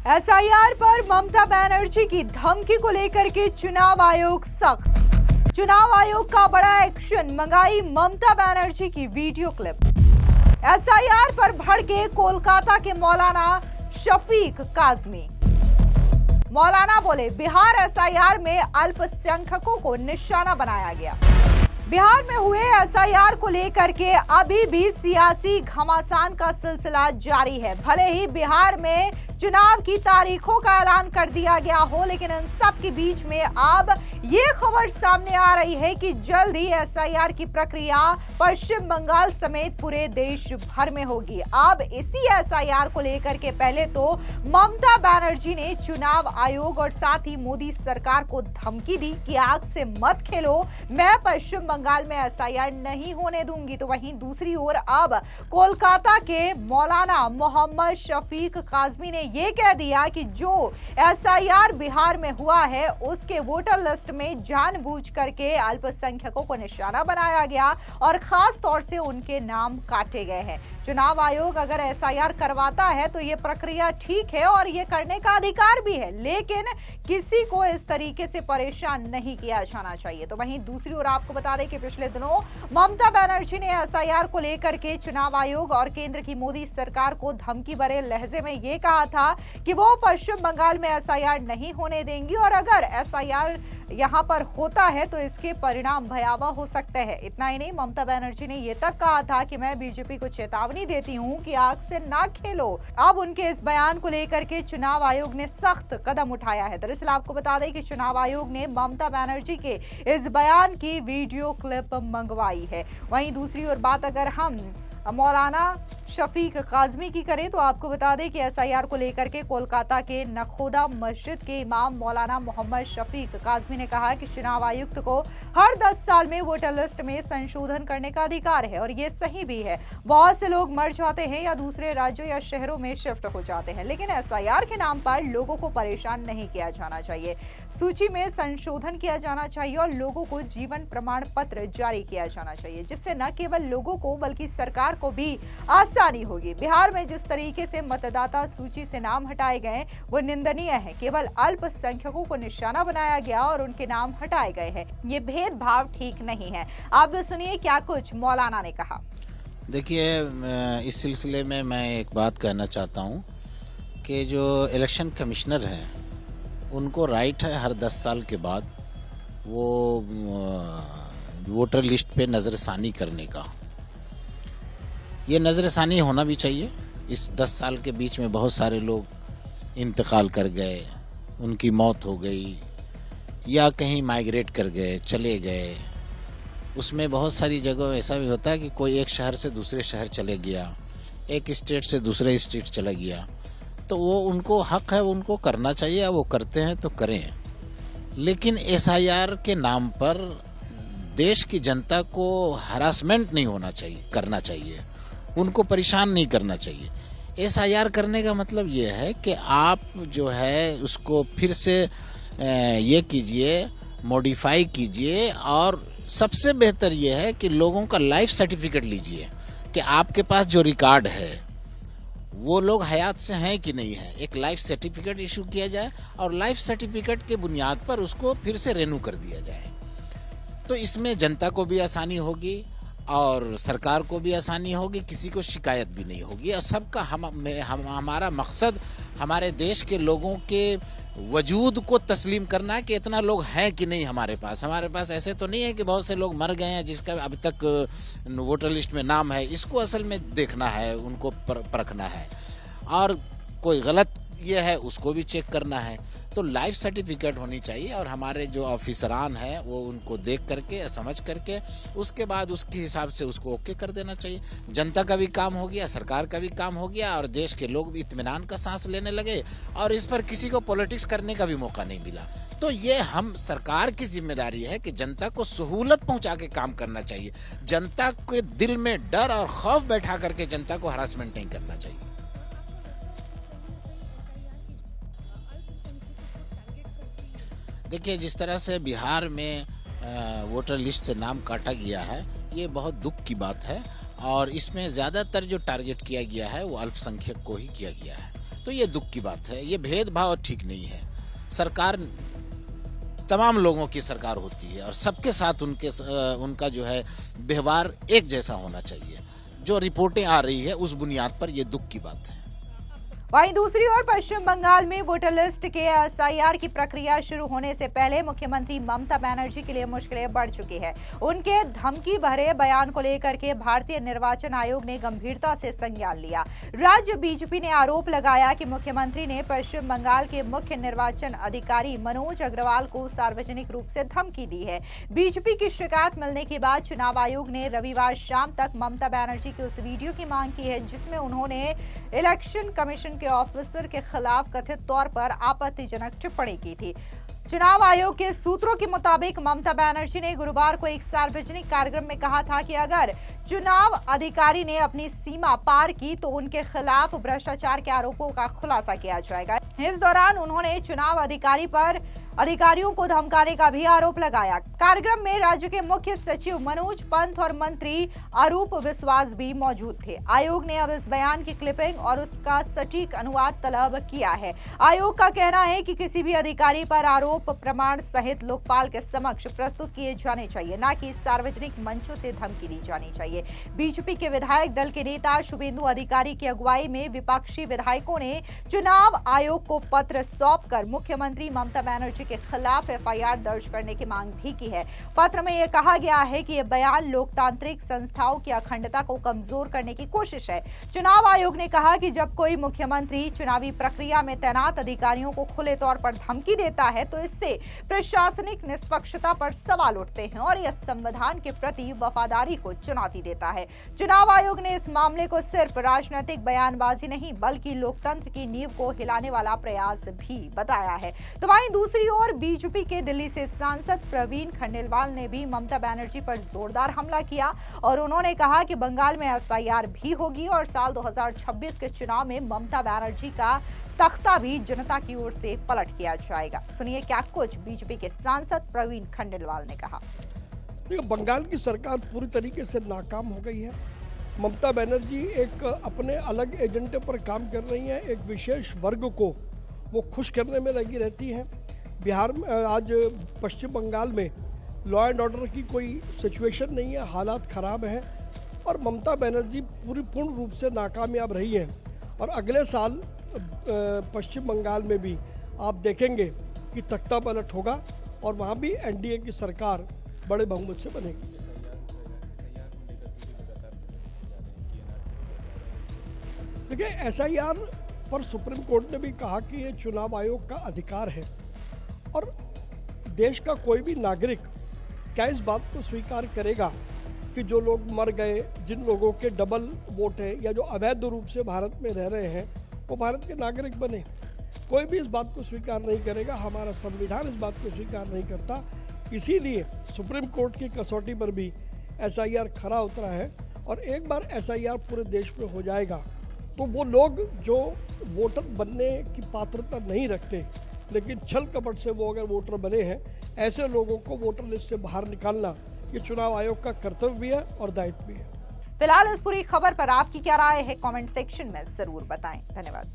SIR पर ममता बनर्जी की धमकी को लेकर के चुनाव आयोग सख्त। चुनाव आयोग का बड़ा एक्शन, मंगाई ममता बनर्जी की वीडियो क्लिप। एसआईआर पर भड़के कोलकाता के मौलाना शफीक काजमी। मौलाना बोले, बिहार एसआईआर में अल्पसंख्यकों को निशाना बनाया गया। बिहार में हुए एसआईआर को लेकर के अभी भी सियासी घमासान का सिलसिला जारी है। भले ही बिहार में चुनाव की तारीखों का ऐलान कर दिया गया हो, लेकिन इन सब के बीच में अब ये खबर सामने आ रही है कि जल्द ही एसआईआर की प्रक्रिया पश्चिम बंगाल समेत पूरे देश भर में होगी। अब इसी एसआईआर को लेकर के पहले तो ममता बनर्जी ने चुनाव आयोग और साथ ही मोदी सरकार को धमकी दी कि आग से मत खेलो, मैं पश्चिम बंगाल में एसआईआर नहीं होने दूंगी। तो वहीं दूसरी ओर अब कोलकाता के मौलाना मोहम्मद शफीक काजमी ने ये कह दिया कि जो एसआईआर बिहार में हुआ है उसके वोटर लिस्ट में जानबूझ करके अल्पसंख्यकों को निशाना बनाया गया और खास तौर से उनके नाम काटे गए हैं। चुनाव आयोग अगर एसआईआर करवाता है तो ये प्रक्रिया ठीक है और ये करने का अधिकार भी है, लेकिन किसी को इस तरीके से परेशान नहीं किया जाना चाहिए। तो वहीं दूसरी ओर आपको बता दें कि पिछले दिनों ममता बनर्जी ने एसआईआर को लेकर के चुनाव आयोग और केंद्र की मोदी सरकार को धमकी भरे लहजे में ये कहा था कि वो पश्चिम बंगाल में एसआईआर नहीं होने देंगी और अगर एसआईआर यहां पर होता है तो इसके परिणाम भयावह हो सकते हैं। इतना ही नहीं, ममता बनर्जी ने यह तक कहा था कि मैं बीजेपी को चेतावनी देती हूं कि आग से ना खेलो। अब उनके इस बयान को लेकर के चुनाव आयोग ने सख्त कदम उठाया है। दरअसल आपको बता दें कि चुनाव आयोग ने ममता बनर्जी के इस बयान की वीडियो क्लिप मंगवाई है। वहीं दूसरी ओर बात अगर हम मौलाना शफीक काजमी की करें तो आपको बता दें कि एसआईआर को लेकर के कोलकाता के नखोदा मस्जिद के इमाम मौलाना मोहम्मद शफीक काजमी ने कहा कि चुनाव आयुक्त को हर 10 साल में वोटर लिस्ट में संशोधन करने का अधिकार है और ये सही भी है। बहुत से लोग मर जाते हैं या दूसरे राज्यों या शहरों में शिफ्ट हो जाते हैं, लेकिन एसआईआर के नाम पर लोगों को परेशान नहीं किया जाना चाहिए। सूची में संशोधन किया जाना चाहिए और लोगों को जीवन प्रमाण पत्र जारी किया जाना चाहिए, जिससे न केवल लोगों को बल्कि सरकार को भी आसानी होगी। बिहार में जिस तरीके से मतदाता सूची से नाम हटाए गए वो निंदनीय है। केवल अल्पसंख्यकों को निशाना बनाया गया और उनके नाम हटाए गए हैं। ये भेदभाव ठीक नहीं है। आप भी सुनिए क्या कुछ मौलाना ने कहा। देखिए, इस सिलसिले में मैं एक बात कहना चाहता हूँ कि जो इलेक्शन कमिश्नर हैं उनको राइट है हर 10 साल के बाद वो वोटर लिस्ट पे नज़रसानी करने का। ये नज़रसानी होना भी चाहिए। इस 10 साल के बीच में बहुत सारे लोग इंतकाल कर गए, उनकी मौत हो गई या कहीं माइग्रेट कर गए, चले गए। उसमें बहुत सारी जगह ऐसा भी होता है कि कोई एक शहर से दूसरे शहर चले गया, एक स्टेट से दूसरे स्टेट चला गया, तो वो उनको हक है, उनको करना चाहिए। वो करते हैं तो करें, लेकिन एसआईआर के नाम पर देश की जनता को हरासमेंट नहीं होना चाहिए, करना चाहिए, उनको परेशान नहीं करना चाहिए। एसआईआर करने का मतलब ये है कि आप जो है उसको फिर से ये कीजिए, मॉडिफाई कीजिए और सबसे बेहतर ये है कि लोगों का लाइफ सर्टिफिकेट लीजिए कि आपके पास जो रिकॉर्ड है वो लोग हयात से हैं कि नहीं है। एक लाइफ सर्टिफिकेट इशू किया जाए और लाइफ सर्टिफिकेट के बुनियाद पर उसको फिर से रेन्यू कर दिया जाए। तो इसमें जनता को भी आसानी होगी और सरकार को भी आसानी होगी, किसी को शिकायत भी नहीं होगी। और सबका हमारा मकसद हमारे देश के लोगों के वजूद को तस्लीम करना है कि इतना लोग हैं कि नहीं हमारे पास ऐसे तो नहीं है कि बहुत से लोग मर गए हैं जिसका अभी तक वोटर लिस्ट में नाम है। इसको असल में देखना है, उनको परखना है और कोई गलत ये है उसको भी चेक करना है। तो लाइफ सर्टिफिकेट होनी चाहिए और हमारे जो ऑफिसरान हैं वो उनको देख करके समझ करके उसके बाद उसके हिसाब से उसको ओके कर देना चाहिए। जनता का भी काम हो गया, सरकार का भी काम हो गया और देश के लोग भी इत्मीनान का सांस लेने लगे और इस पर किसी को पॉलिटिक्स करने का भी मौका नहीं मिला। तो ये हम सरकार की जिम्मेदारी है कि जनता को सहूलत पहुंचा के काम करना चाहिए। जनता के दिल में डर और खौफ बैठा करके जनता को हरासमेंट नहीं करना चाहिए। देखिए, जिस तरह से बिहार में वोटर लिस्ट से नाम काटा गया है ये बहुत दुख की बात है और इसमें ज़्यादातर जो टारगेट किया गया है वो अल्पसंख्यक को ही किया गया है। तो तो ये दुख की बात है। ये भेदभाव ठीक नहीं है। सरकार तमाम लोगों की सरकार होती है और सबके साथ उनका जो है व्यवहार एक जैसा होना चाहिए। जो रिपोर्टें आ रही है उस बुनियाद पर यह दुख की बात है। वहीं दूसरी ओर पश्चिम बंगाल में वोटर लिस्ट के एसआईआर की प्रक्रिया शुरू होने से पहले मुख्यमंत्री ममता बनर्जी के लिए मुश्किलें बढ़ चुकी है। उनके धमकी भरे बयान को लेकर के भारतीय निर्वाचन आयोग ने गंभीरता से संज्ञान लिया। राज्य बीजेपी ने आरोप लगाया कि मुख्यमंत्री ने पश्चिम बंगाल के मुख्य निर्वाचन अधिकारी मनोज अग्रवाल को सार्वजनिक रूप से धमकी दी है। बीजेपी की शिकायत मिलने के बाद चुनाव आयोग ने रविवार शाम तक ममता बनर्जी की उस वीडियो की मांग की है जिसमें उन्होंने इलेक्शन कमीशन के ऑफिसर के खिलाफ कथित तौर पर आपत्तिजनक टिप्पणी की थी। चुनाव आयोग के सूत्रों के मुताबिक ममता बनर्जी ने गुरुवार को एक सार्वजनिक कार्यक्रम में कहा था कि अगर चुनाव अधिकारी ने अपनी सीमा पार की तो उनके खिलाफ भ्रष्टाचार के आरोपों का खुलासा किया जाएगा। इस दौरान उन्होंने चुनाव अधिकारियों को धमकाने का भी आरोप लगाया। कार्यक्रम में राज्य के मुख्य सचिव मनोज पंत और मंत्री अरूप विश्वास भी मौजूद थे। आयोग ने अब इस बयान की क्लिपिंग और उसका सटीक अनुवाद तलब किया है। आयोग का कहना है कि किसी भी अधिकारी पर आरोप प्रमाण सहित लोकपाल के समक्ष प्रस्तुत किए जाने चाहिए, न कि सार्वजनिक मंचों से धमकी दी जानी चाहिए। बीजेपी के विधायक दल के नेता शुभेंदु अधिकारी की अगुवाई में विपक्षी विधायकों ने चुनाव आयोग को पत्र सौंपकर मुख्यमंत्री ममता बनर्जी के खिलाफ एफआईआर दर्ज करने की मांग भी की है। पत्र में यह कहा गया है कि यह बयान लोकतांत्रिक संस्थाओं की अखंडता को कमजोर करने की कोशिश है। चुनाव आयोग ने कहा कि जब कोई मुख्यमंत्री चुनावी प्रक्रिया में तैनात अधिकारियों को खुले तौर पर धमकी देता है तो इससे प्रशासनिक निष्पक्षता पर सवाल उठते हैं और यह संविधान के प्रति वफादारी को चुनौती देता है। चुनाव आयोग ने इस मामले को सिर्फ राजनीतिक बयानबाजी नहीं बल्कि लोकतंत्र की नींव को हिलाने वाला प्रयास भी बताया है। तो वहीं दूसरी ओर बीजेपी के दिल्ली से सांसद प्रवीण खंडेलवाल ने भी ममता बनर्जी पर जोरदार हमला किया और उन्होंने कहा कि बंगाल में एसआईआर भी होगी और साल 2026 के चुनाव में ममता बनर्जी का तख्ता भी जनता की ओर से पलट किया जाएगा। सुनिए क्या कुछ बीजेपी के सांसद प्रवीण खंडेलवाल ने कहा। बंगाल की सरकार पूरी तरीके से नाकाम हो गई है। ममता बनर्जी एक अपने अलग एजेंडे पर काम कर रही हैं। एक विशेष वर्ग को वो खुश करने में लगी रहती हैं। बिहार में आज पश्चिम बंगाल में लॉ एंड ऑर्डर की कोई सिचुएशन नहीं है, हालात ख़राब हैं और ममता बनर्जी पूर्ण रूप से नाकामयाब रही हैं। और अगले साल पश्चिम बंगाल में भी आप देखेंगे कि तख्ता पलट होगा और वहाँ भी एनडीए की सरकार बड़े बहुमत से बनेगी। देखिए, एसआईआर पर सुप्रीम कोर्ट ने भी कहा कि ये चुनाव आयोग का अधिकार है और देश का कोई भी नागरिक क्या इस बात को स्वीकार करेगा कि जो लोग मर गए, जिन लोगों के डबल वोट है या जो अवैध रूप से भारत में रह रहे हैं वो भारत के नागरिक बने। कोई भी इस बात को स्वीकार नहीं करेगा। हमारा संविधान इस बात को स्वीकार नहीं करता। इसीलिए सुप्रीम कोर्ट की कसौटी पर भी एसआईआर खरा उतरा है और एक बार एसआईआर पूरे देश में हो जाएगा तो वो लोग जो वोटर बनने की पात्रता नहीं रखते लेकिन छल कपट से वो अगर वोटर बने हैं, ऐसे लोगों को वोटर लिस्ट से बाहर निकालना ये चुनाव आयोग का कर्तव्य भी है और दायित्व भी है। फिलहाल इस पूरी खबर पर आपकी क्या राय है, कमेंट सेक्शन में जरूर बताएं। धन्यवाद।